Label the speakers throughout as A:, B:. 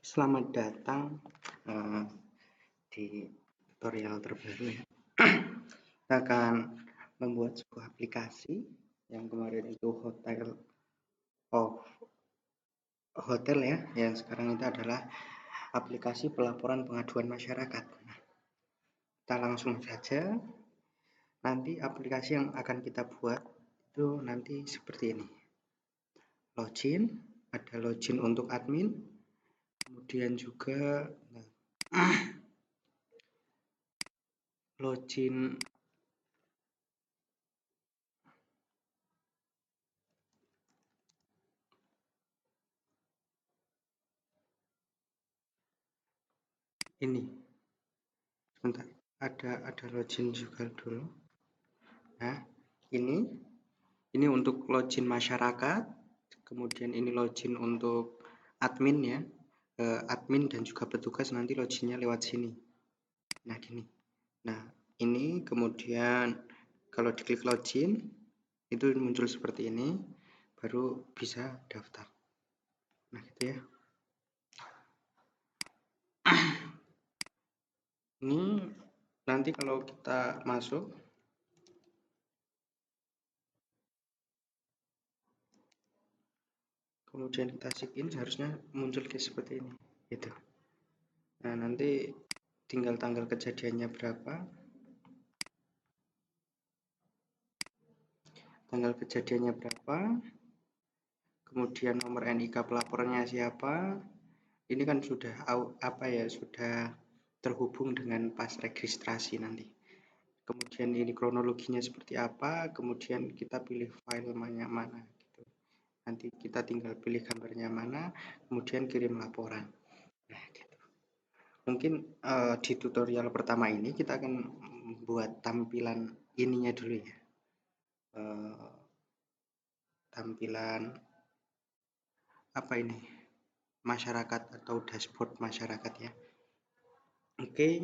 A: Selamat datang di tutorial terbaru ya. Kita akan membuat sebuah aplikasi yang kemarin itu hotel ya, yang sekarang itu adalah aplikasi pelaporan pengaduan masyarakat. Kita langsung saja. Nanti aplikasi yang akan kita buat itu nanti seperti ini. Login, ada login untuk admin, kemudian juga login ini. Sebentar, ada login juga dulu. Nah, ini untuk login masyarakat, kemudian ini login untuk admin ya, admin dan juga petugas nanti loginnya lewat sini. Nah gini, nah ini kemudian kalau diklik login itu muncul seperti ini, baru bisa daftar. Nah gitu ya. Ini nanti kalau kita masuk, kemudian kita sign, harusnya muncul kayak seperti ini gitu. Nah nanti tinggal tanggal kejadiannya berapa, kemudian nomor NIK pelapornya siapa. Ini kan sudah sudah terhubung dengan pas registrasi nanti. Kemudian ini kronologinya seperti apa, kemudian kita pilih filenya mana gitu. Nanti kita tinggal pilih gambarnya mana, kemudian kirim laporan. Nah gitu. Mungkin di tutorial pertama ini kita akan buat tampilan ininya dulu ya, tampilan apa ini, masyarakat atau dashboard masyarakat ya. Oke,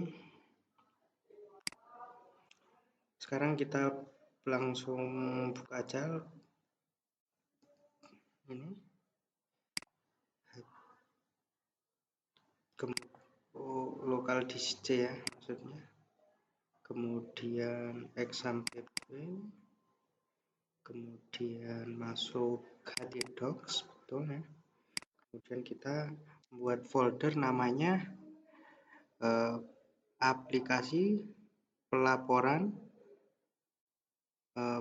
A: sekarang kita langsung buka aja ini. Lokal disc ya maksudnya, kemudian exam pp, kemudian masuk htdocs, betul ya. Kemudian kita membuat folder namanya aplikasi pelaporan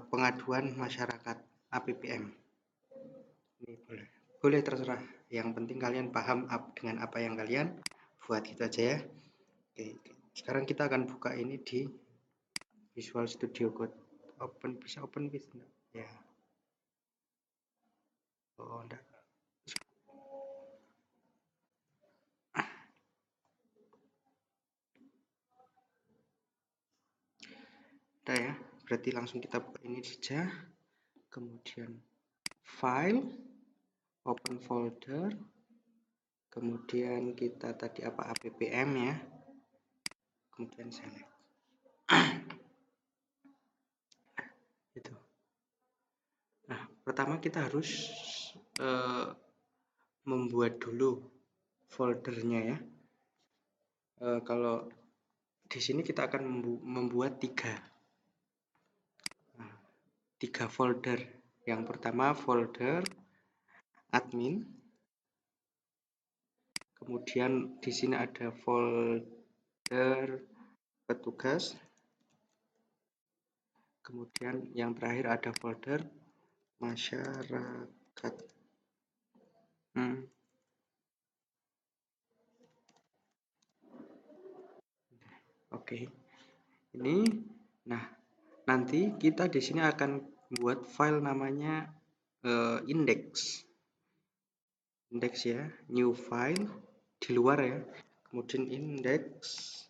A: pengaduan masyarakat APPM. Ini boleh terserah, yang penting kalian paham dengan apa yang kalian buat, gitu aja ya. Oke, sekarang kita akan buka ini di Visual Studio Code. Bisa open with ya. Oh enggak. Udah ya, berarti langsung kita buka ini saja. Kemudian file, open folder, kemudian kita tadi apa, APPM ya, kemudian select. Itu. Nah, pertama kita harus membuat dulu foldernya ya. Kalau di sini kita akan membuat tiga folder. Yang pertama folder admin, kemudian di sini ada folder petugas, kemudian yang terakhir ada folder masyarakat. Oke. Ini nah nanti kita di sini akan buat file namanya index ya, new file di luar ya, kemudian index.php.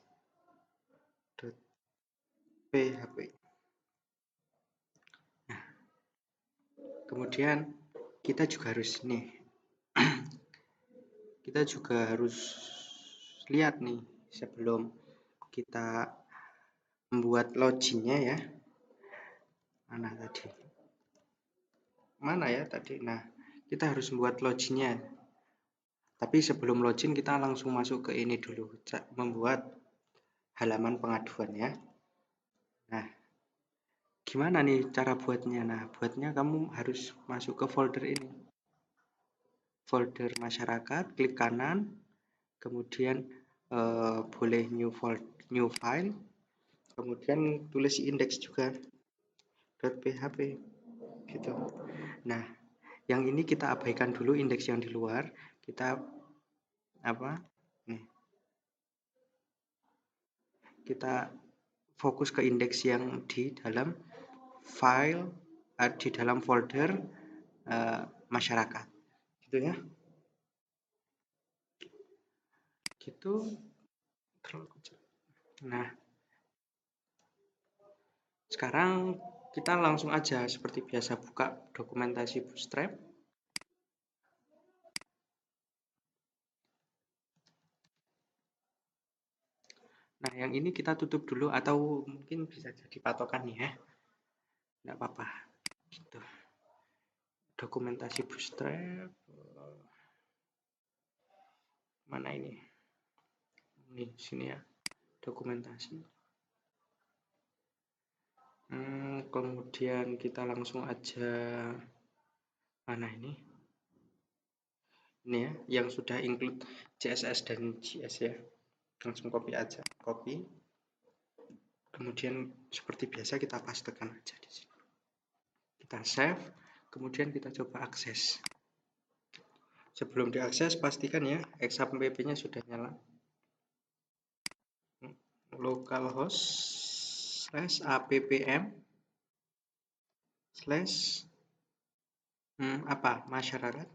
A: Nah, kemudian kita juga harus kita juga harus lihat nih sebelum kita membuat loginnya ya. Mana ya tadi? Nah, kita harus membuat loginnya. Tapi sebelum login kita langsung masuk ke ini dulu, membuat halaman pengaduan ya. Nah, gimana nih cara buatnya? Nah, buatnya kamu harus masuk ke folder ini. Folder masyarakat, klik kanan, kemudian boleh new file, kemudian tulis index juga .php gitu. Nah, yang ini kita abaikan dulu indeks yang di luar, kita apa? Nih. Kita fokus ke indeks yang di dalam file di dalam folder masyarakat. Gitu ya. Gitu. Nah, sekarang kita langsung aja seperti biasa buka dokumentasi Bootstrap. Nah, yang ini kita tutup dulu atau mungkin bisa jadi patokan nih ya. Nggak apa-apa. Gitu. Dokumentasi Bootstrap. Mana ini? Ini sini ya. Dokumentasi. Kemudian kita langsung aja mana ini? Ini ya, yang sudah include CSS dan JS ya. Langsung copy aja, copy. Kemudian seperti biasa kita pastekan aja di sini. Kita save, kemudian kita coba akses. Sebelum diakses pastikan ya XAMPP-nya sudah nyala. Localhost /appm masyarakat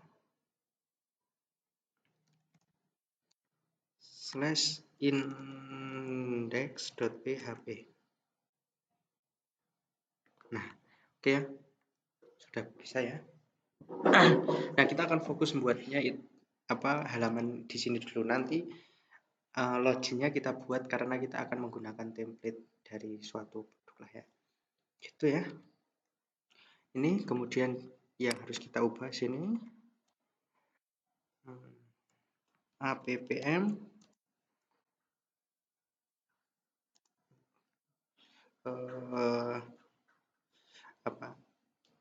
A: /index.php. Nah, oke ya, sudah bisa ya. Nah, kita akan fokus membuatnya halaman di sini dulu. Nanti loginnya kita buat karena kita akan menggunakan template dari suatu produk lah ya. Gitu ya. Ini kemudian yang harus kita ubah sini. appm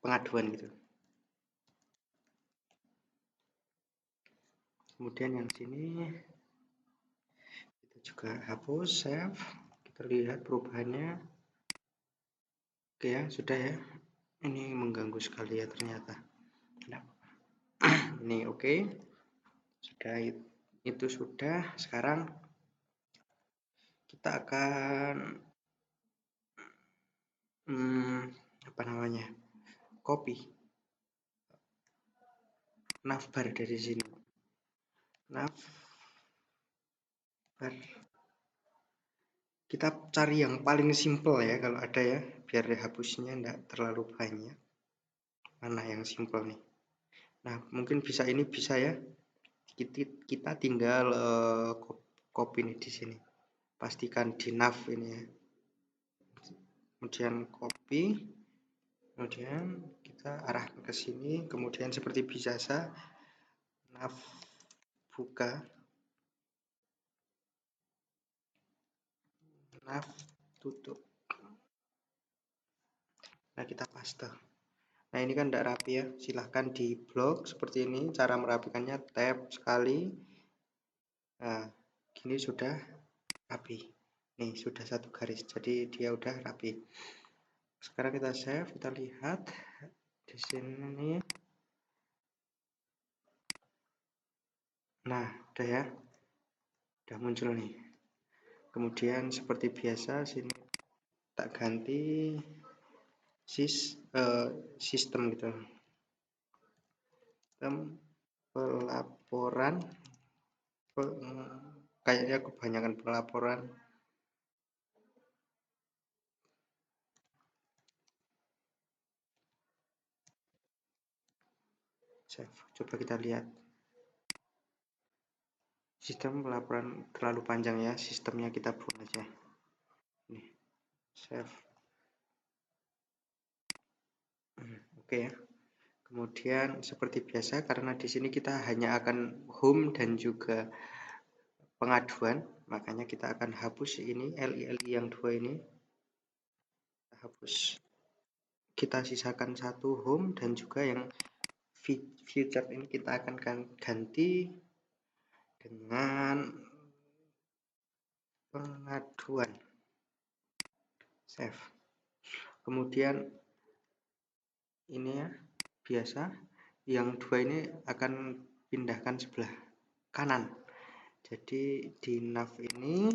A: pengaduan gitu. Kemudian yang sini kita juga hapus, save. Kita lihat perubahannya. Oke ya, sudah ya. Ini mengganggu sekali ya ternyata. Nah, ini oke. Sudah itu sudah. Sekarang kita akan copy navbar dari sini. Navbar. Kita cari yang paling simple ya kalau ada ya, biar dihapusnya enggak terlalu banyak. Mana yang simple nih? Nah, mungkin bisa ini bisa ya. Kita tinggal copy nih di sini. Pastikan di nav ini ya. Kemudian copy. Kemudian kita arahkan ke sini. Kemudian seperti biasa nav buka. Nav tutup. Nah, kita paste. Nah, ini kan tidak rapi ya. Silahkan di blok seperti ini. Cara merapikannya tab sekali. Nah, gini sudah rapi. Nih, sudah satu garis. Jadi dia udah rapi. Sekarang kita save, kita lihat di sini. Nah, udah ya. Udah muncul nih. Kemudian seperti biasa sini tak ganti sistem gitu. Sistem pelaporan kayaknya kebanyakan pelaporan. Save. Coba kita lihat. Sistem pelaporan terlalu panjang ya, sistemnya kita buang aja. Nih, save. Oke ya. Kemudian seperti biasa karena di sini kita hanya akan home dan juga pengaduan, makanya kita akan hapus ini LI yang 2 ini. Kita hapus. Kita sisakan satu home dan juga yang view chart ini kita akan ganti dengan pengaduan. Save. Kemudian ini ya biasa, yang 2 ini akan pindahkan sebelah kanan. Jadi di nav ini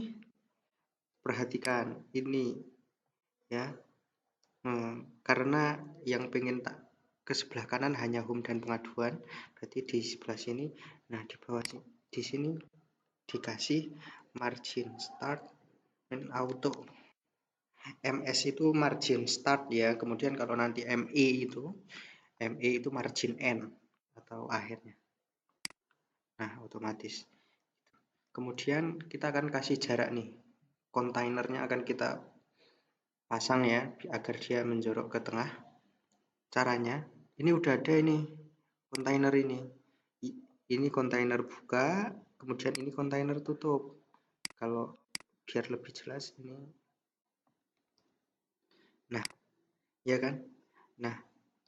A: perhatikan ini ya, karena yang pengen tak ke sebelah kanan hanya home dan pengaduan, berarti di sebelah sini. Nah di bawah di sini dikasih margin start dan auto. MS itu margin start ya, kemudian kalau nanti ME itu margin end atau akhirnya. Nah otomatis. Kemudian kita akan kasih jarak nih, kontainernya akan kita pasang ya agar dia menjorok ke tengah. Caranya ini udah ada ini kontainer ini kontainer buka, kemudian ini kontainer tutup. Kalau biar lebih jelas ini, nah ya kan, nah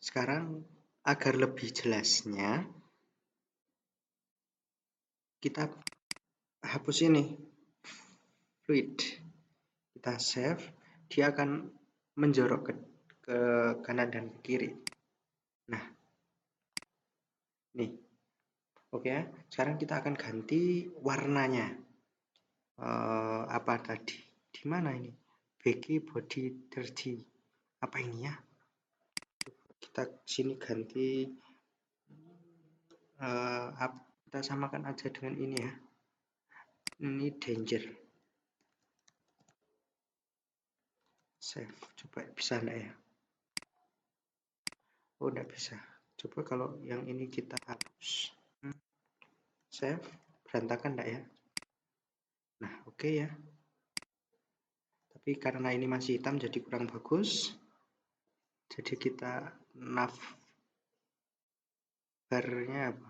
A: sekarang agar lebih jelasnya kita hapus ini fluid, kita save, dia akan menjorok ke kanan dan ke kiri. Nah nih oke ya, sekarang kita akan ganti warnanya. Apa tadi? Di mana ini? BG body 30. Apa ini ya? Coba kita sini ganti kita samakan aja dengan ini ya. Ini danger. Save. Coba bisa enggak ya? Oh, enggak bisa. Coba kalau yang ini kita hapus. Save. Berantakan enggak ya? Nah, oke ya. Tapi karena ini masih hitam jadi kurang bagus. Jadi kita nav barnya apa?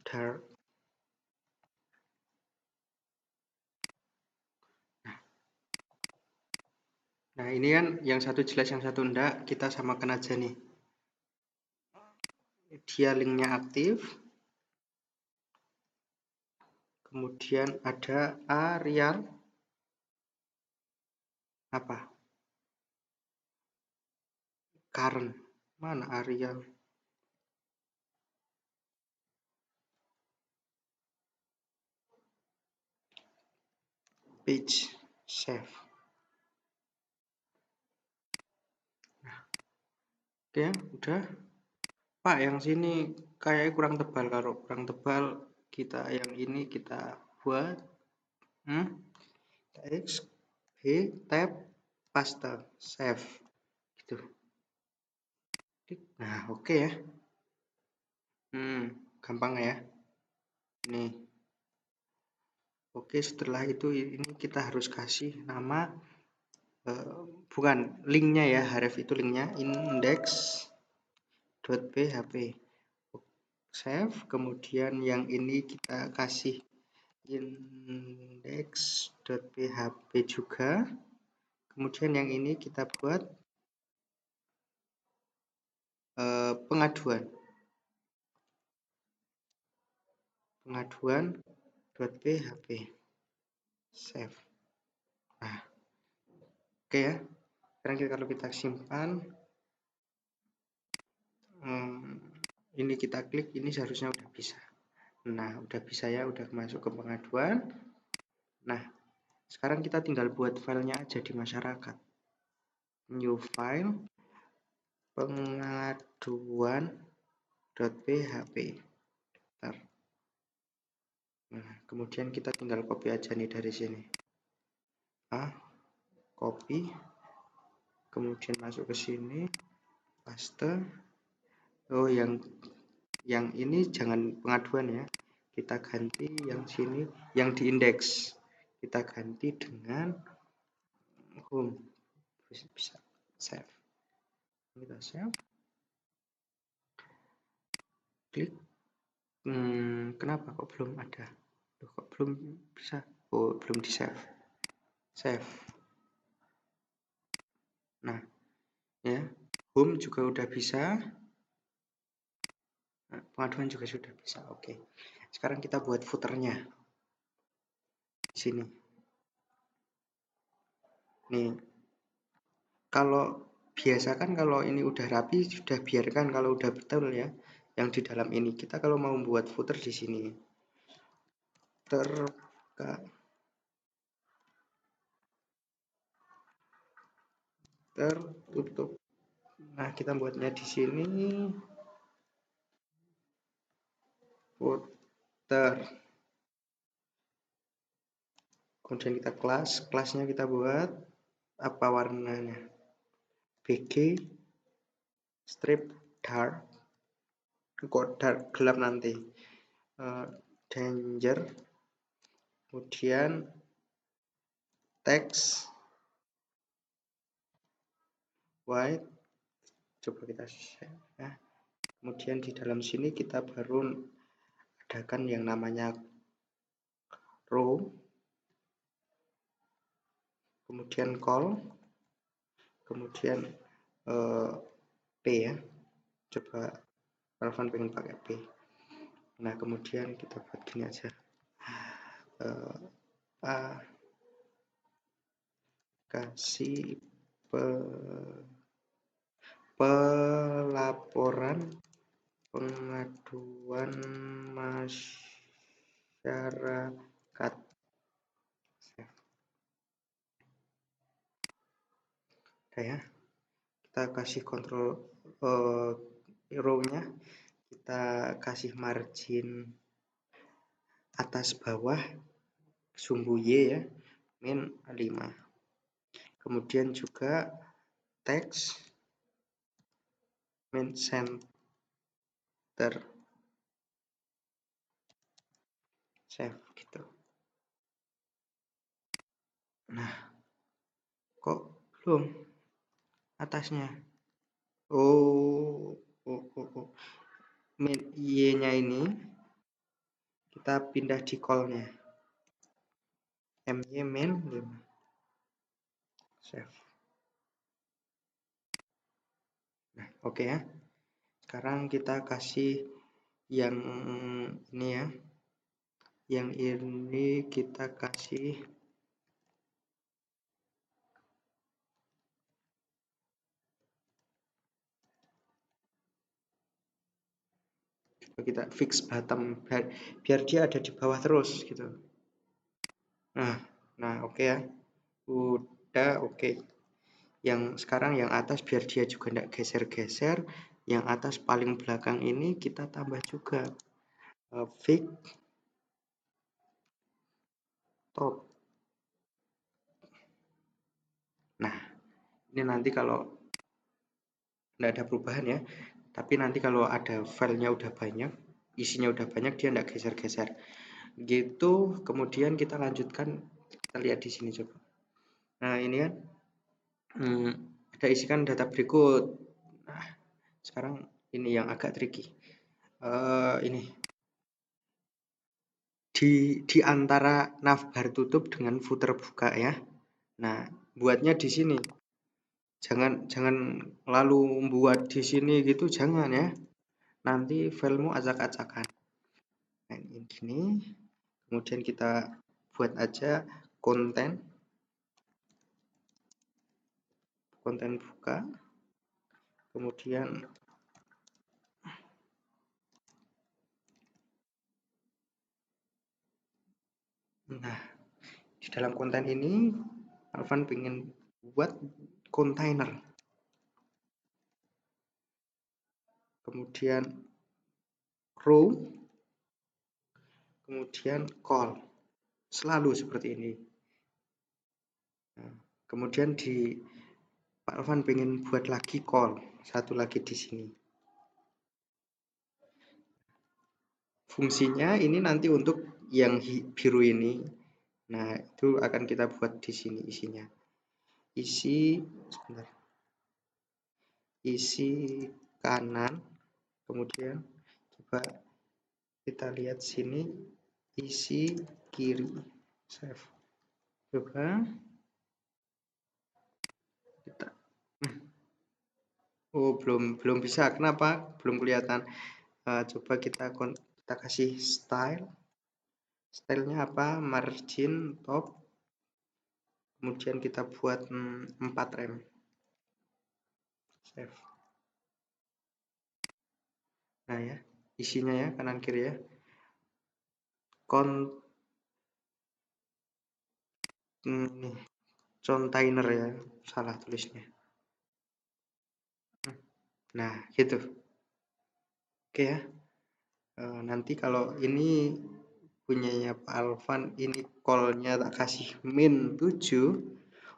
A: Dark. Nah ini kan yang satu jelas yang satu enggak, kita samakan aja nih. Dia linknya aktif, kemudian ada Arial apa? Current. Mana Arial? Page save. Nah, oke, udah. Pak, yang sini kayaknya kurang tebal. Kalau kurang tebal, kita yang ini kita buat X, B, tab, paste, save. Gitu. Nah, oke ya. Gampang ya. Nih. Oke, setelah itu ini kita harus kasih nama, bukan linknya ya, href itu linknya index.php. Save, kemudian yang ini kita kasih index.php juga. Kemudian yang ini kita buat pengaduan.php. Save. Nah, oke ya. Sekarang kalau kita simpan, ini kita klik, ini seharusnya udah bisa. Nah, udah bisa ya, udah masuk ke pengaduan. Nah, sekarang kita tinggal buat filenya aja di masyarakat. New file, pengaduan.php. Nah, kemudian kita tinggal copy aja nih dari sini. Copy, kemudian masuk ke sini, paste. Oh, yang ini jangan pengaduan ya. kita ganti yang sini, yang di indeks kita ganti dengan home. Bisa save, kita save, klik. Kenapa kok belum ada? Loh, kok belum bisa? Oh, belum di save. Save. Nah, ya, home juga udah bisa. Nah, pengaduan juga sudah bisa. Oke. Sekarang kita buat footernya di sini. Nih, kalau biasa kan kalau ini udah rapi sudah biarkan, kalau udah betul ya yang di dalam ini. Kita kalau mau buat footer di sini tertutup. Nah, kita buatnya di sini footer. Kemudian kita kelasnya kita buat apa warnanya? BG strip dark, kok dark gelap nanti. Danger, kemudian text white, coba kita share ya. Kemudian di dalam sini kita baru adakan yang namanya row, kemudian call, kemudian P ya, coba Alvan pengen pakai P. Nah, kemudian kita buat gini aja, kasih pelaporan pengaduan masyarakat. Udah ya, kita kasih kontrol row-nya, kita kasih margin atas bawah sumbu Y ya, min 5. Kemudian juga teks min center, save gitu. Nah, kok belum atasnya? Min Y-nya ini kita pindah di call-nya. MY min 5. Save. Nah, oke ya. Sekarang kita kasih yang ini ya. Yang ini kita kasih kita fix bottom biar dia ada di bawah terus gitu. Nah, oke ya. Udah oke. Yang sekarang yang atas biar dia juga tidak geser-geser, yang atas paling belakang ini kita tambah juga fix top. Nah, ini nanti kalau tidak ada perubahan ya, tapi nanti kalau ada filenya udah banyak, isinya udah banyak, dia tidak geser-geser gitu. Kemudian kita lanjutkan, kita lihat di sini coba. Nah, ini kan ada isikan data berikut. Nah, sekarang ini yang agak tricky. Ini di antara navbar tutup dengan footer buka ya. Nah, buatnya di sini. Jangan lalu buat di sini gitu, jangan ya. Nanti filemu acak-acakan. Nah, ini gini. Kemudian kita buat aja konten buka. Kemudian nah, di dalam konten ini Alvan pengen buat kontainer. Kemudian row, kemudian call, selalu seperti ini. Nah, kemudian Pak Alvan pengen buat lagi call, satu lagi di sini. fungsinya ini nanti untuk yang biru ini. Nah, itu akan kita buat di sini isinya. Sebentar. Isi kanan, kemudian coba kita lihat sini, isi kiri. Save. Coba kita oh belum bisa, kenapa belum kelihatan? Coba kita kasih stylenya apa, margin top, kemudian kita buat 4 rem. Save. Nah ya, isinya ya kanan kiri ya. Container ya, salah tulisnya. Nah gitu. Oke ya. Nanti kalau ini punyanya Pak Alvan, ini call-nya tak kasih min 7,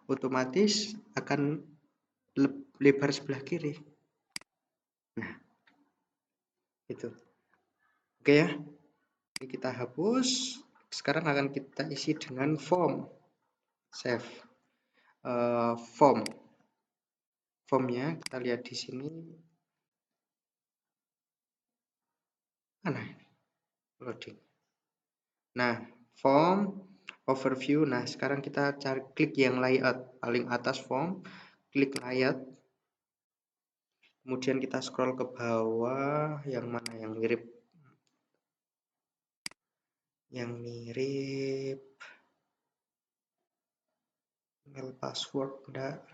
A: otomatis akan lebar sebelah kiri. Nah itu. Oke ya, ini kita hapus. Sekarang akan kita isi dengan form. Save. Formnya kita lihat di sini. Mana ini? Loading. Nah, form overview. Nah, sekarang kita cari, klik yang layout paling atas form, klik layout. Kemudian kita scroll ke bawah, yang mana yang mirip? Yang mirip email password enggak.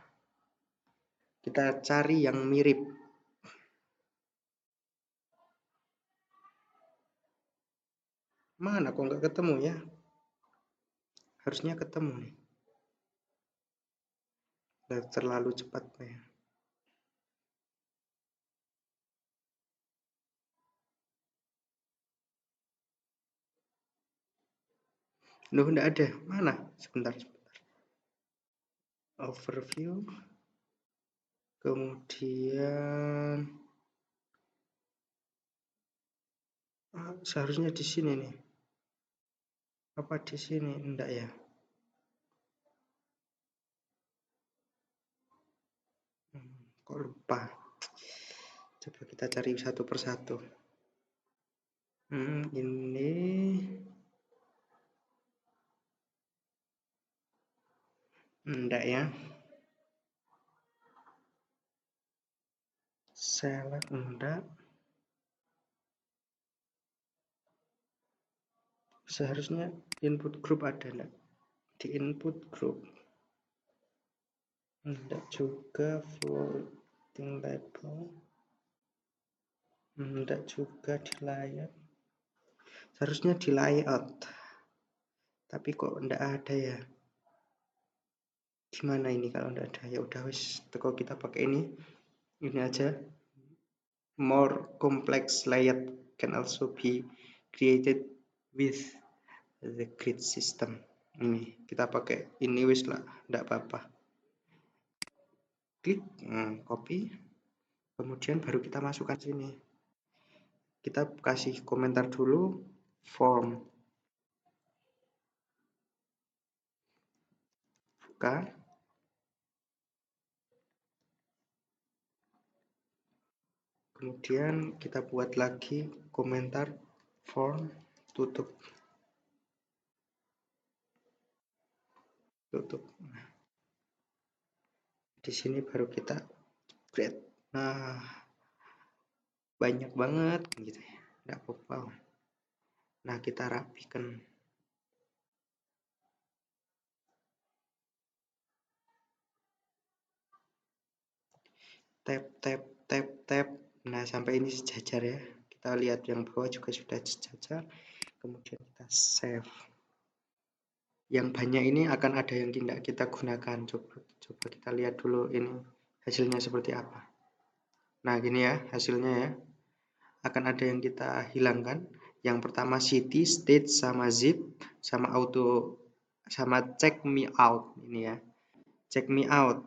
A: Kita cari yang mirip. Mana kok nggak ketemu ya? Harusnya ketemu nih. Terlalu cepat ya. Loh, enggak ada. Mana? Sebentar. Overview. Kemudian seharusnya di sini nih. Apa di sini? Enggak ya? Kok lupa? Coba kita cari satu persatu. Ini enggak ya? Select enggak. Seharusnya input group ada enggak? Di input group. Enggak juga floating label. Enggak juga di layout. Seharusnya di layout. Tapi kok enggak ada ya? Gimana ini kalau enggak ada? Ya udah wis, teko kita pakai ini. Ini aja. More complex layout can also be created with the grid system. Ini kita pakai ini wis lah, enggak apa-apa. Klik, copy, kemudian baru kita masukkan sini. Kita kasih komentar dulu, form, buka, kemudian kita buat lagi komentar form, tutup. Nah, di sini baru kita create. Nah, banyak banget gitu ya, enggak apa-apa. Nah, kita rapikan. Tap. Nah, sampai ini sejajar ya. Kita lihat yang bawah juga sudah sejajar. Kemudian kita save. Yang banyak ini akan ada yang tidak kita gunakan. Coba kita lihat dulu ini hasilnya seperti apa. Nah, gini ya hasilnya ya. Akan ada yang kita hilangkan. Yang pertama city, state, sama zip, sama auto, sama check me out ini ya. Check me out.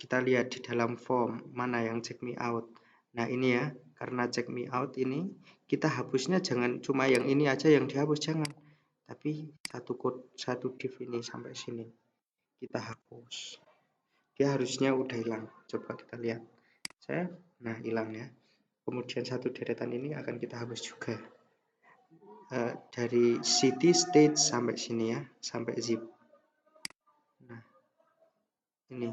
A: Kita lihat di dalam form mana yang check me out. Nah, ini ya. karena check me out ini kita hapusnya jangan cuma yang ini aja yang dihapus, jangan, tapi satu div ini sampai sini kita hapus. Dia harusnya udah hilang. Coba kita lihat. Save. Nah, hilang ya. Kemudian satu deretan ini akan kita hapus juga. Dari city state sampai sini ya, sampai zip. Nah, ini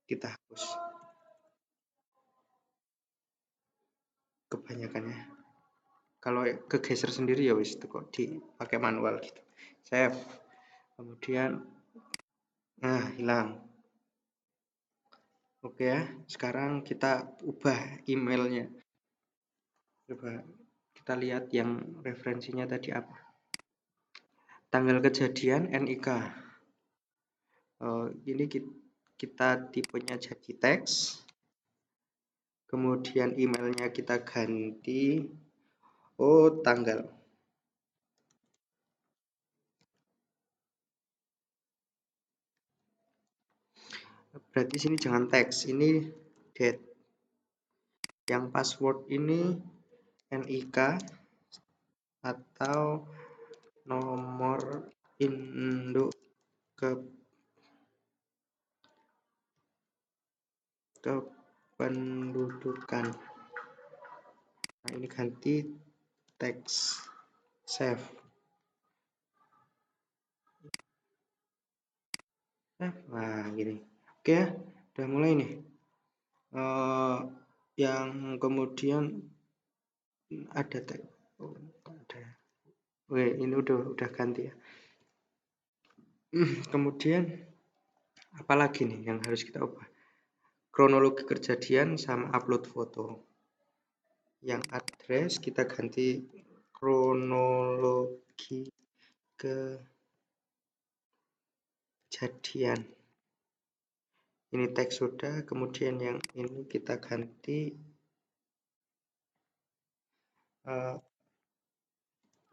A: kita hapus. Kebanyakannya. Kalau kegeser sendiri ya wis itu kok dipakai manual gitu. Save. Kemudian hilang. Oke ya, sekarang kita ubah emailnya. Coba kita lihat yang referensinya tadi apa. Tanggal kejadian NIK. Ini kita tipenya jadi teks. Kemudian emailnya kita ganti tanggal. Berarti sini jangan teks, ini date. Yang password ini NIK atau nomor induk kependudukan. Nah, ini ganti teks. Save. Nah, gini. Oke ya, udah mulai nih. Yang kemudian ada teks. Ada. Oke, ini udah ganti ya. Kemudian apalagi nih yang harus kita ubah? Kronologi kejadian sama upload foto. Yang address kita ganti kronologi kejadian. Ini teks sudah, kemudian yang ini kita ganti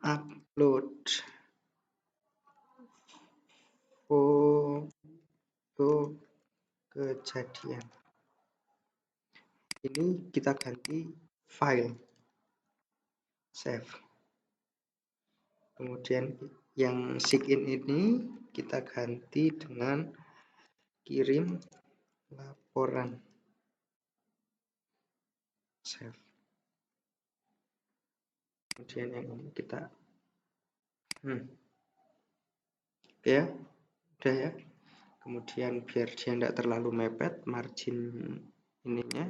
A: upload foto kejadian. Ini kita ganti file. Save. Kemudian yang sign ini kita ganti dengan kirim laporan. Save. Kemudian yang ini kita ya, udah ya. Kemudian biar dia tidak terlalu mepet, margin ininya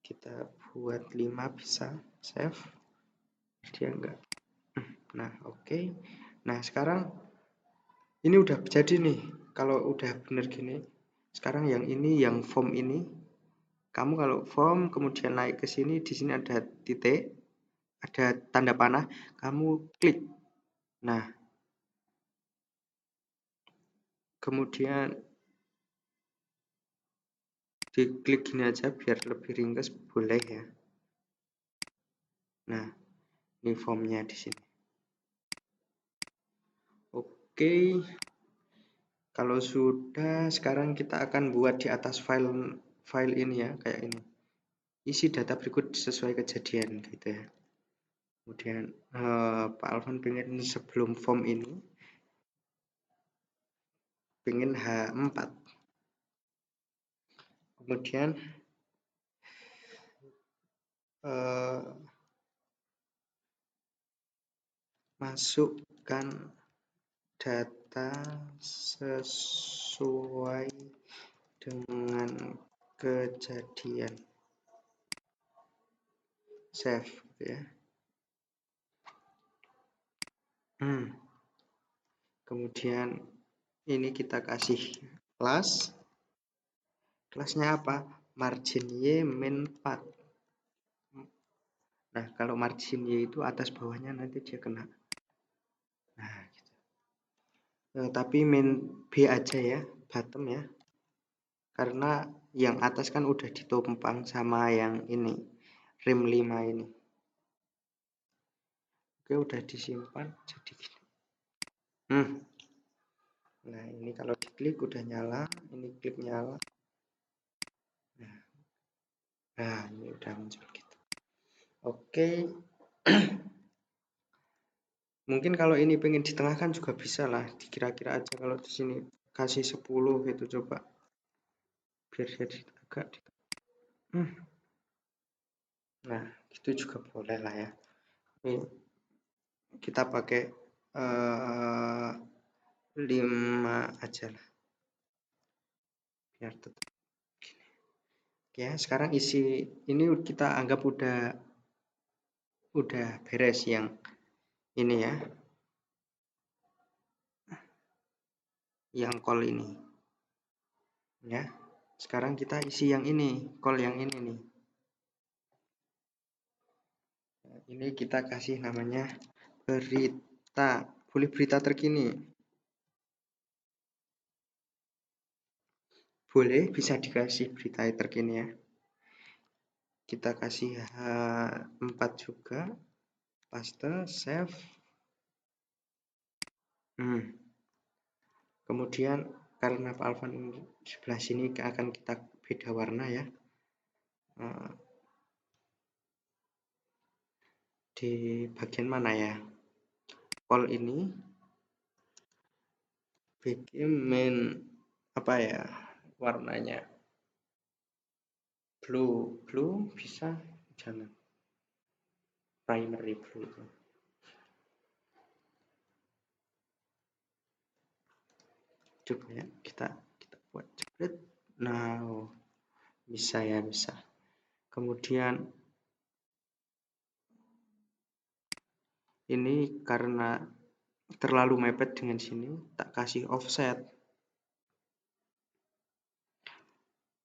A: kita buat 5 bisa. Save. Dia enggak. Nah, oke. Nah, sekarang ini udah jadi nih. Kalau udah bener gini, sekarang yang ini, yang form ini, kamu kalau form kemudian naik ke sini, di sini ada titik, ada tanda panah, kamu klik. Nah, kemudian diklik gini aja biar lebih ringkas, boleh ya. Nah, ini formnya di sini. Oke. Kalau sudah, sekarang kita akan buat di atas file ini ya, kayak ini. Isi data berikut sesuai kejadian gitu ya. Kemudian Pak Alvan pengen sebelum form ini pengen H4. Kemudian masukkan data sesuai dengan kejadian. Save ya. Kemudian ini kita kasih kelas. Kelasnya apa? Margin Y min 4. Nah, kalau margin Y itu atas bawahnya nanti dia kena. Nah, gitu. Tapi min B aja ya, bottom ya. Karena yang atas kan udah ditumpang sama yang ini, rim 5 ini. Oke, udah disimpan jadi gini. Nah, ini kalau diklik udah nyala, ini klik nyala. Nah, Nah, ini udah muncul gitu. Oke. Mungkin kalau ini pengen ditengahkan juga bisa lah. Dikira-kira aja kalau di sini kasih 10 gitu, coba. Biar jadi agak. Nah, itu juga boleh lah ya. Ini kita pakai 5 aja lah. Biar tetap. Ya, sekarang isi ini kita anggap udah beres yang ini ya, yang call ini. Ya. Sekarang kita isi yang ini, call yang ini nih. Ini kita kasih namanya berita. Boleh berita terkini. Boleh, bisa dikasih berita terkini ya. Kita kasih H4 juga. Paste, save. Kemudian karena Pak Alvan sebelah sini akan kita beda warna ya. Di bagian mana ya? Call ini bikin main apa ya warnanya? Blue bisa, jangan primary blue. Coba ya kita buat jepret. Nah, bisa ya, bisa. Kemudian ini karena terlalu mepet dengan sini, tak kasih offset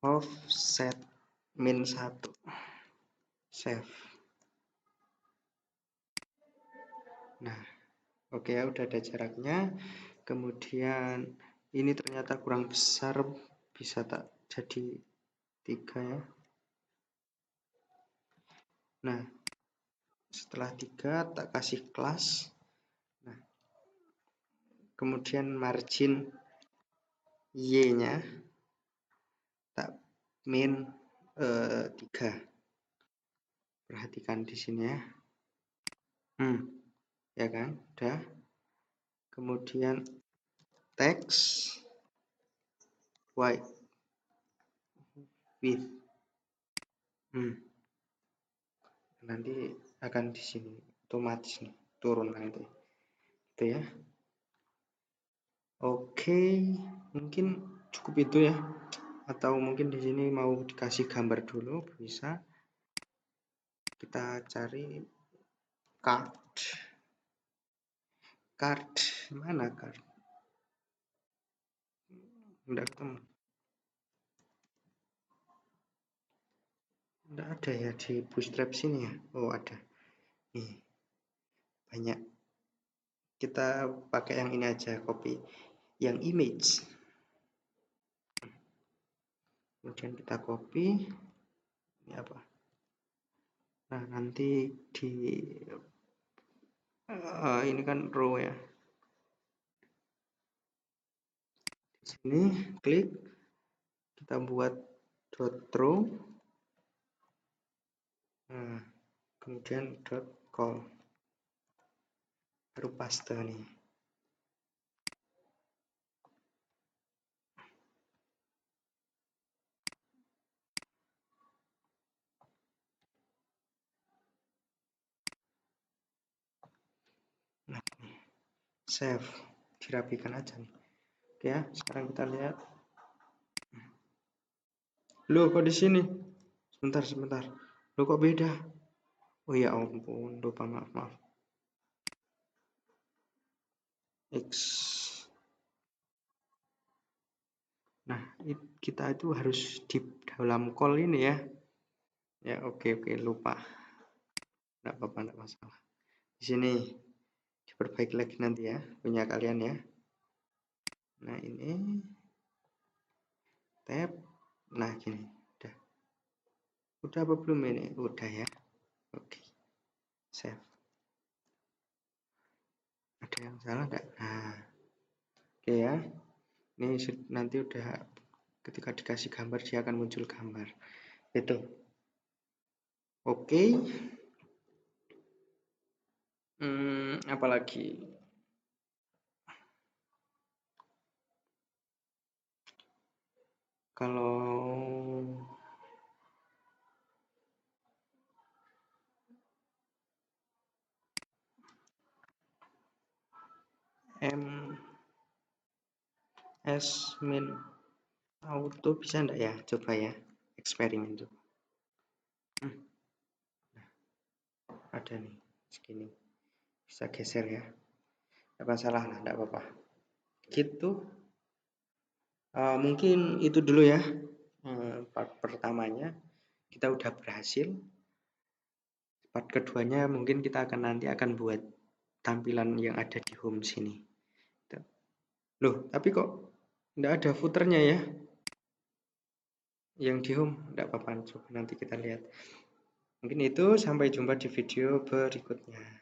A: -1, save. Nah, oke ya, udah ada jaraknya. Kemudian ini ternyata kurang besar, bisa tak jadi 3 ya. Nah, setelah 3 tak kasih kelas. Nah, kemudian margin Y-nya tak min 3. Perhatikan di sini ya. Ya kan? Udah. Kemudian teks white with. Nanti akan di sini otomatis nih turun nanti. Itu ya. Oke, mungkin cukup itu ya. Atau mungkin di sini mau dikasih gambar dulu bisa. Kita cari card mana card? Enggak ketemu. Enggak ada ya di bootstrap sini ya. Oh, ada. Nih. Banyak. Kita pakai yang ini aja, copy yang image. Kemudian kita copy. Ini apa? Nah, nanti di ini kan row ya. Di sini klik, kita buat dot row. Nah, kemudian dot call. Baru paste nih. Nah, save, dirapikan aja nih. Oke ya, sekarang kita lihat. Loh, kok di sini? Sebentar. Loh, kok beda? Oh ya ampun, lupa, maaf. X. Nah, kita itu harus di dalam call ini ya. Ya, oke, lupa. Enggak apa-apa, enggak masalah. Di sini diperbaiki lagi nanti ya, punya kalian ya. Nah, ini tab. Nah, gini. Udah apa belum ini? Udah ya. Oke. Save. Ada yang salah enggak? Nah. Oke ya. Ini nanti udah ketika dikasih gambar dia akan muncul gambar. Itu. Oke. Apalagi? Kalau MS min auto bisa enggak ya? Coba ya, eksperimen tuh. Ada nih, segini. Bisa geser ya. Enggak masalah lah, enggak apa-apa. Gitu. Mungkin itu dulu ya. Part pertamanya kita udah berhasil. Part keduanya mungkin kita nanti akan buat tampilan yang ada di home sini. Loh, tapi kok enggak ada footernya ya? Yang di home, enggak apa-apa, coba nanti kita lihat. Mungkin itu, sampai jumpa di video berikutnya.